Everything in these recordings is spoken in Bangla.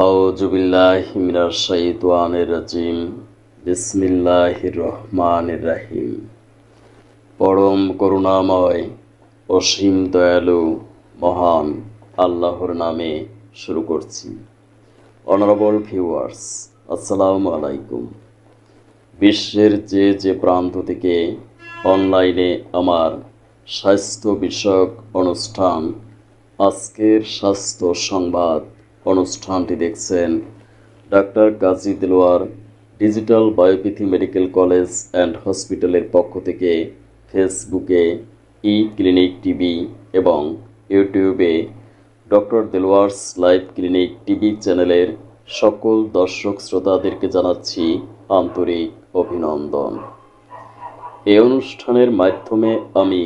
আউযুবিল্লাহি মিনাশ শাইতানির রাজিম। বিসমিল্লাহির রহমানির রহিম। পরম করুণাময় অসীম দয়ালু মহান আল্লাহর নামে শুরু করছি। অনারেবল ভিউয়ার্স, আসসালামু আলাইকুম। বিশ্বের যে প্রান্ত থেকে অনলাইনে আমার স্বাস্থ্য বিষয়ক অনুষ্ঠান আজকের স্বাস্থ্য সংবাদ অনুষ্ঠানটি দেখছেন, doctor Kazi Delowar digital biopathy medical college and হসপিটালের পক্ষ থেকে ফেসবুকে ক্লিনিক টিভি এবং ইউটিউবে doctor Delowar's live clinic TV চ্যানেলের সকল দর্শক শ্রোতাদেরকে জানাচ্ছি আন্তরিক অভিনন্দন। এই অনুষ্ঠানের মাধ্যমে আমি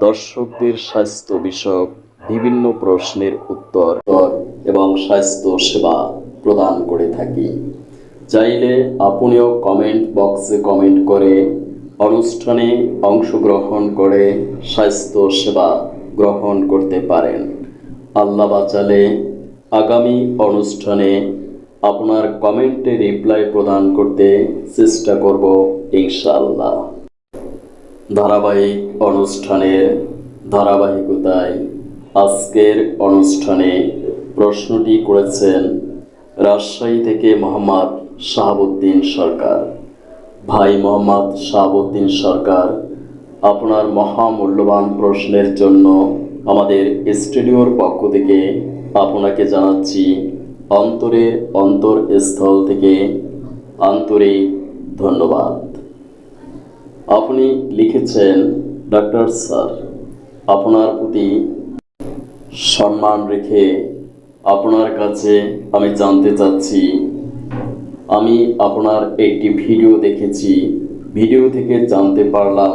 দর্শকদের স্বাস্থ্য বিষয়ক বিভিন্ন প্রশ্নের উত্তর এবং স্বাস্থ্য সেবা প্রদান করে থাকি। চাইলে আপনিও কমেন্ট বক্সে কমেন্ট করে অনুষ্ঠানে অংশগ্রহণ করে স্বাস্থ্য সেবা গ্রহণ করতে পারেন। আল্লাহ বাঁচালে আগামী অনুষ্ঠানে আপনার কমেন্টে রিপ্লাই প্রদান করতে চেষ্টা করব ইনশাআল্লাহ। ধারাবাহিক অনুষ্ঠানের ধারাবাহিকতায় আজকের অনুষ্ঠানে প্রশ্নটি করেছেন রাজশাহী থেকে মোহাম্মদ শাহাবুদ্দিন সরকার। ভাই মোহাম্মদ শাহাবুদ্দিন সরকার, আপনার মহামূল্যবান প্রশ্নের জন্য আমাদের স্টুডিওর পক্ষ থেকে আপনাকে জানাচ্ছি অন্তরের অন্তরস্থল থেকে আন্তরিক ধন্যবাদ। আপনি লিখেছেন, ডাক্তার স্যার, আপনার প্রতি সম্মান রেখে আপনার কাছে আমি জানতে চাচ্ছি, আমি আপনার একটি ভিডিও দেখেছি। ভিডিও থেকে জানতে পারলাম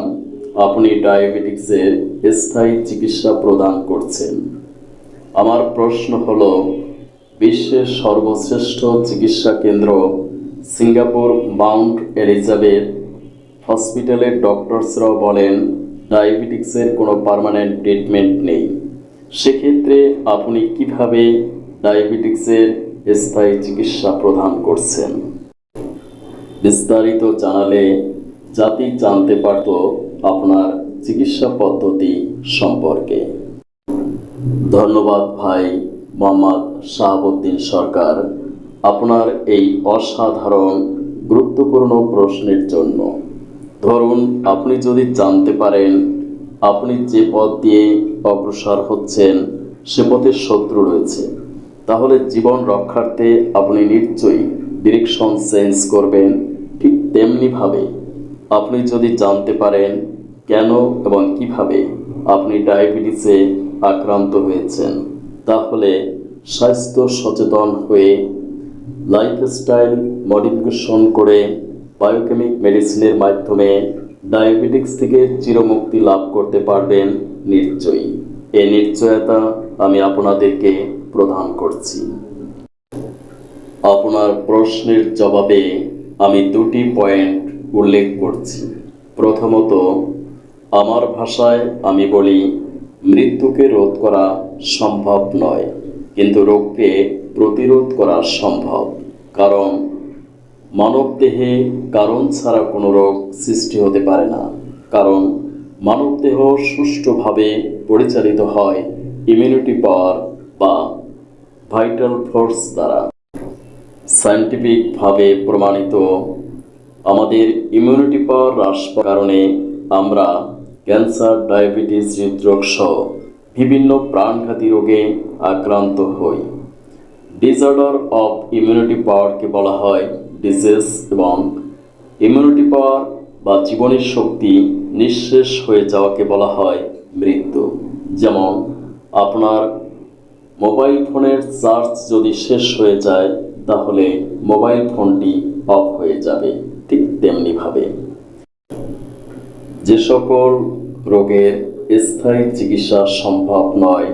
আপনি ডায়াবেটিক্সের স্থায়ী চিকিৎসা প্রদান করছেন। আমার প্রশ্ন হলো, বিশ্বের সর্বশ্রেষ্ঠ চিকিৎসা কেন্দ্র সিঙ্গাপুর মাউন্ট এলিজাবেথ হসপিটালের ডক্টরসরাও বলেন ডায়াবেটিক্সের কোনো পার্মানেন্ট ট্রিটমেন্ট নেই। সেক্ষেত্রে আপনি কিভাবে ডায়াবেটিক্সের স্থায়ী চিকিৎসা প্রদান করছেন? বিস্তারিত জানালে জাতি জানতে পারত আপনার চিকিৎসা পদ্ধতি সম্পর্কে। ধন্যবাদ ভাই মোহাম্মদ শাহাবুদ্দিন সরকার, আপনার এই অসাধারণ গুরুত্বপূর্ণ প্রশ্নের জন্য। ধরুন, আপনি যদি জানতে পারেন আপনি যে পথ দিয়ে অগ্রসর হচ্ছেন সে পথে শত্রু রয়েছে, তাহলে জীবন রক্ষার্থে আপনি নিশ্চয়ই ডিরেকশন চেঞ্জ করবেন। ঠিক তেমনিভাবে আপনি যদি জানতে পারেন কেন এবং কিভাবে আপনি ডায়াবেটিসে আক্রান্ত হয়েছেন, তাহলে স্বাস্থ্য সচেতন হয়ে লাইফস্টাইল মডিফিকেশন করে বায়োকেমিক মেডিসিনের মাধ্যমে ডায়াবেটিক্স থেকে চিরমুক্তি লাভ করতে পারবেন নিশ্চয়ই। এই নিশ্চয়তা আমি আপনাদেরকে প্রদান করছি। আপনার প্রশ্নের জবাবে আমি দুটি পয়েন্ট উল্লেখ করছি। প্রথমত, আমার ভাষায় আমি বলি, মৃত্যুকে রোধ করা সম্ভব নয়, কিন্তু রোগকে প্রতিরোধ করা সম্ভব। কারণ মানবদেহে কারণ ছাড়া কোনো রোগ সৃষ্টি হতে পারে না। কারণ মানবদেহ সুষ্ঠুভাবে পরিচালিত হয় ইমিউনিটি পাওয়ার বা ভাইটাল ফোর্স দ্বারা। সায়েন্টিফিকভাবে প্রমাণিত, আমাদের ইমিউনিটি পাওয়ার হ্রাস পাওয়ার কারণে আমরা ক্যান্সার, ডায়াবেটিস, হৃদরোগ সহ বিভিন্ন প্রাণঘাতী রোগে আক্রান্ত হই। ডিসঅর্ডার অফ ইমিউনিটি পাওয়ারকে বলা হয় ডিজিজ, এবং ইমিউনিটি পাওয়ার বা জীবনের শক্তি নিঃশেষ হয়ে যাওয়াকে বলা হয় মৃত্যু। যেমন আপনার মোবাইল ফোনের চার্জ যদি শেষ হয়ে যায় তাহলে মোবাইল ফোনটি অফ হয়ে যাবে। ঠিক তেমনিভাবে যে সকল রোগের স্থায়ী চিকিৎসা সম্ভব নয়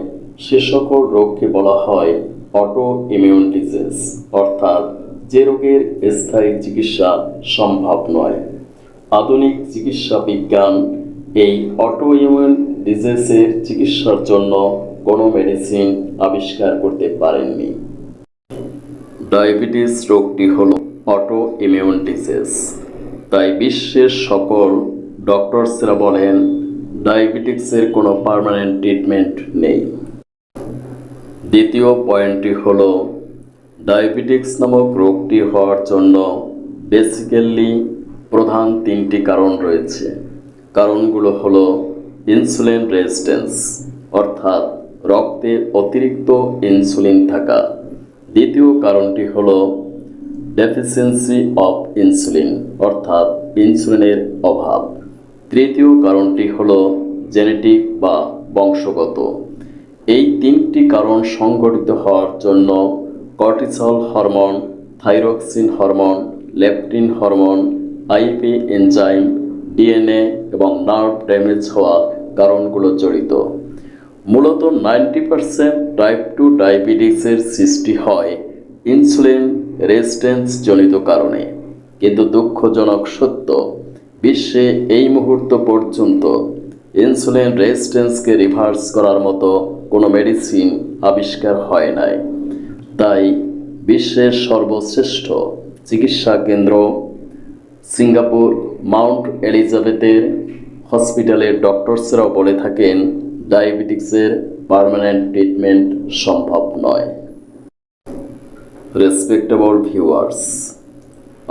সে সকল রোগকে বলা হয় অটো ইমিউন ডিজিজ, অর্থাৎ যে রোগের স্থায়ী চিকিৎসা সম্ভব নয়। আধুনিক চিকিৎসা বিজ্ঞান এই অটো ইমিউন ডিজিজের চিকিৎসার জন্য কোনো মেডিসিন আবিষ্কার করতে পারেননি। ডায়াবেটিস রোগটি হল অটো ইমিউন ডিজিজ। তাই বিশ্বের সকল ডক্টরসরা বলেন ডায়াবেটিক্সের কোনো পার্মানেন্ট ট্রিটমেন্ট নেই। দ্বিতীয় পয়েন্টটি হল ডায়াবেটিক্স নামক রোগটি হওয়ার জন্য বেসিক্যালি প্রধান তিনটি কারণ রয়েছে। কারণগুলো হলো ইনসুলিন রেজিস্ট্যান্স, অর্থাৎ রক্তে অতিরিক্ত ইনসুলিন থাকা। দ্বিতীয় কারণটি হলো ডেফিসিয়েন্সি অফ ইনসুলিন, অর্থাৎ ইনসুলিনের অভাব। তৃতীয় কারণটি হলো জেনেটিক বা বংশগত। এই তিনটি কারণ সংঘটিত হওয়ার জন্য cortisol hormone, thyroxine hormone, leptin hormone, IP enzyme, DNA এবং নার্ভ ড্যামেজ হওয়া কারণগুলো জড়িত। মূলত 90% টাইপ 2 ডায়াবেটিসের সৃষ্টি হয় ইনসুলিন রেজিস্ট্যান্স জনিত কারণে। কিন্তু দুঃখজনক সত্য, বিশ্বে এই মুহূর্ত পর্যন্ত ইনসুলিন রেজিস্ট্যান্সকে রিভার্স করার মতো কোনো মেডিসিন আবিষ্কার হয় নাই। তাই বিশ্বের সর্বশ্রেষ্ঠ চিকিৎসা কেন্দ্র সিঙ্গাপুর মাউন্ট এলিজাবেথের হসপিটালের ডক্টরসরাও বলে থাকেন ডায়াবেটিক্সের পার্মানেন্ট ট্রিটমেন্ট সম্ভব নয়। রেসপেক্টেবল ভিউয়ার্স,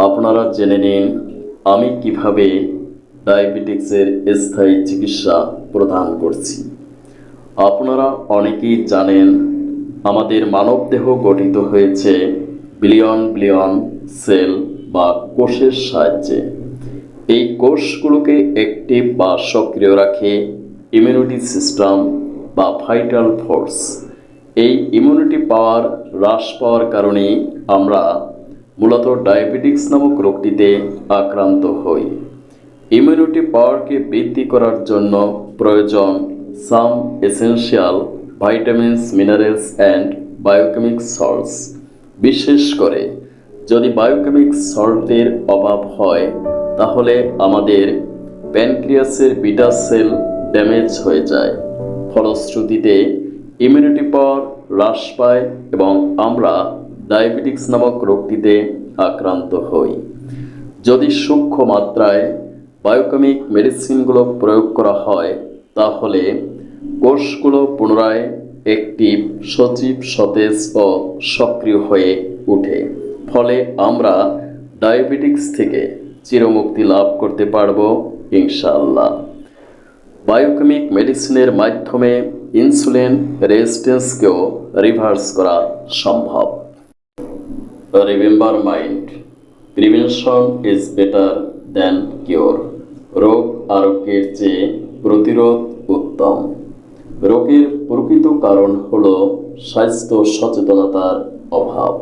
আপনারা জেনে নিন আমি কিভাবে ডায়াবেটিক্সের স্থায়ী চিকিৎসা প্রদান করছি। আপনারা অনেকেই জানেন আমাদের মানবদেহ গঠিত হয়েছে বিলিয়ন বিলিয়ন সেল বা কোষের সাহায্যে। এই কোষগুলোকে অ্যাক্টিভ বা সক্রিয় রাখে ইমিউনিটি সিস্টেম বা ভাইটাল ফোর্স। এই ইমিউনিটি পাওয়ার হ্রাস পাওয়ার কারণেই আমরা মূলত ডায়াবেটিক্স নামক রোগটিতে আক্রান্ত হই। ইমিউনিটি পাওয়ারকে বৃদ্ধি করার জন্য প্রয়োজন some essential vitamins, minerals and biochemic salts. বিশেষ করে যদি বায়োকেমিক সল্টের অভাব হয় তাহলে আমাদের প্যানক্রিয়াসের বিটা সেল ড্যামেজ হয়ে যায়। ফলশ্রুতিতে ইমিউনিটি পাওয়ার হ্রাস পায় এবং আমরা ডায়াবেটিক্স নামক রোগটিতে আক্রান্ত হই। যদি সূক্ষ্ম মাত্রায় বায়োকেমিক মেডিসিনগুলো প্রয়োগ করা হয় তাহলে কোষগুলো পুনরায় অ্যাক্টিভ, সজীব, সতেজ ও সক্রিয় হয়ে ওঠে। ফলে আমরা ডায়াবেটিক্স থেকে চিরমুক্তি লাভ করতে পারব ইনশাআল্লাহ। বায়োকেমিক মেডিসিনের মাধ্যমে ইনসুলিন রেজিস্ট্যান্সকেও রিভার্স করা সম্ভব। Remember mind, prevention is better than cure. রোগ আরোগ্যের চেয়ে প্রতিরোধ উত্তম। রোগের প্রকৃত কারণ হল স্বাস্থ্য সচেতনতার অভাব।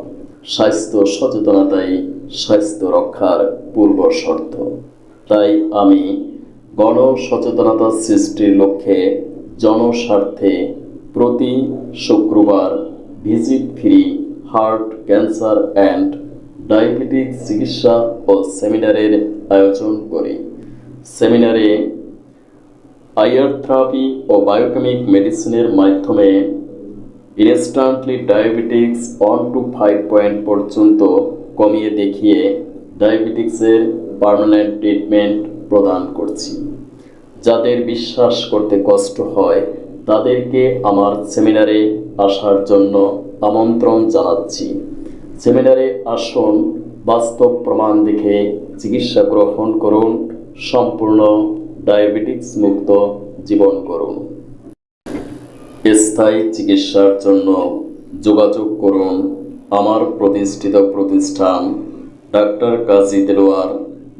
স্বাস্থ্য সচেতনতাই স্বাস্থ্য রক্ষার পূর্ব শর্ত। তাই আমি গণ সচেতনতা সৃষ্টির লক্ষ্যে জনস্বার্থে প্রতি শুক্রবার visit free heart, cancer and diabetics চিকিৎসা ও সেমিনারের আয়োজন করি। সেমিনারে আইআর থেরাপি ও বায়োকেমিক মেডিসিনের মাধ্যমে ইনস্ট্যান্টলি ডায়াবেটিক্স 1 to 5 পয়েন্ট পর্যন্ত কমিয়ে দেখিয়ে ডায়াবেটিক্সের পার্মানেন্ট ট্রিটমেন্ট প্রদান করছি। যাদের বিশ্বাস করতে কষ্ট হয় তাদেরকে আমার সেমিনারে আসার জন্য আমন্ত্রণ জানাচ্ছি। সেমিনারে আসুন, বাস্তব প্রমাণ দেখে চিকিৎসা গ্রহণ করুন, সম্পূর্ণ ডায়াবেটিক্স মুক্ত জীবন করুন। স্থায়ী চিকিৎসার জন্য যোগাযোগ করুন আমার প্রতিষ্ঠিত প্রতিষ্ঠান doctor Kazi Delowar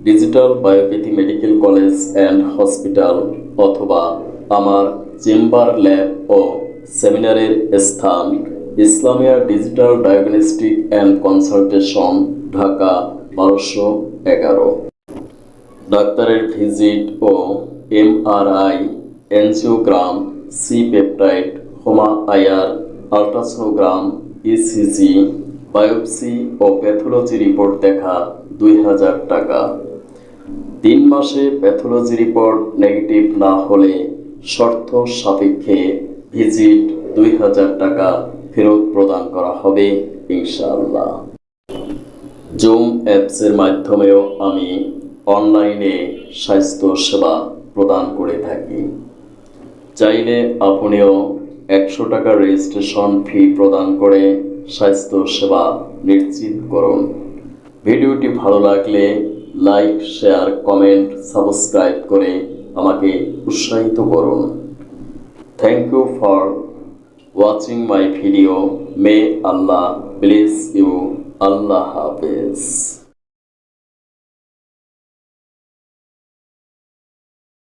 digital biopathy medical college and hospital, অথবা আমার চেম্বার, ল্যাব ও সেমিনারের স্থান Islamia digital diagnostic and consultation, Dhaka 1211। ডাক্তারের ভিজিট ও MRI, angiogram, C peptide, HOMA IR, ultrasonogram, ECG, biopsy ও প্যাথোলজি রিপোর্ট দেখা 2000 টাকা। 3 মাসে প্যাথোলজি রিপোর্ট নেগেটিভ না হলে শর্ত সাপেক্ষে ভিজিট 2000 টাকা ফেরত প্রদান করা হবে ইনশাআল্লাহ। জুম অ্যাপসের মাধ্যমেও আমি অনলাইনে স্বাস্থ্য সেবা প্রদান করে থাকি। চাইলে আপনিও 100 টাকা রেজিস্ট্রেশন ফি প্রদান করে স্বাস্থ্য সেবা নিশ্চিত করুন। ভিডিওটি ভালো লাগলে লাইক, শেয়ার, কমেন্ট, সাবস্ক্রাইব করে আমাকে উৎসাহিত করুন। Thank you for watching my video. May Allah bless you. Allah হাফেজ।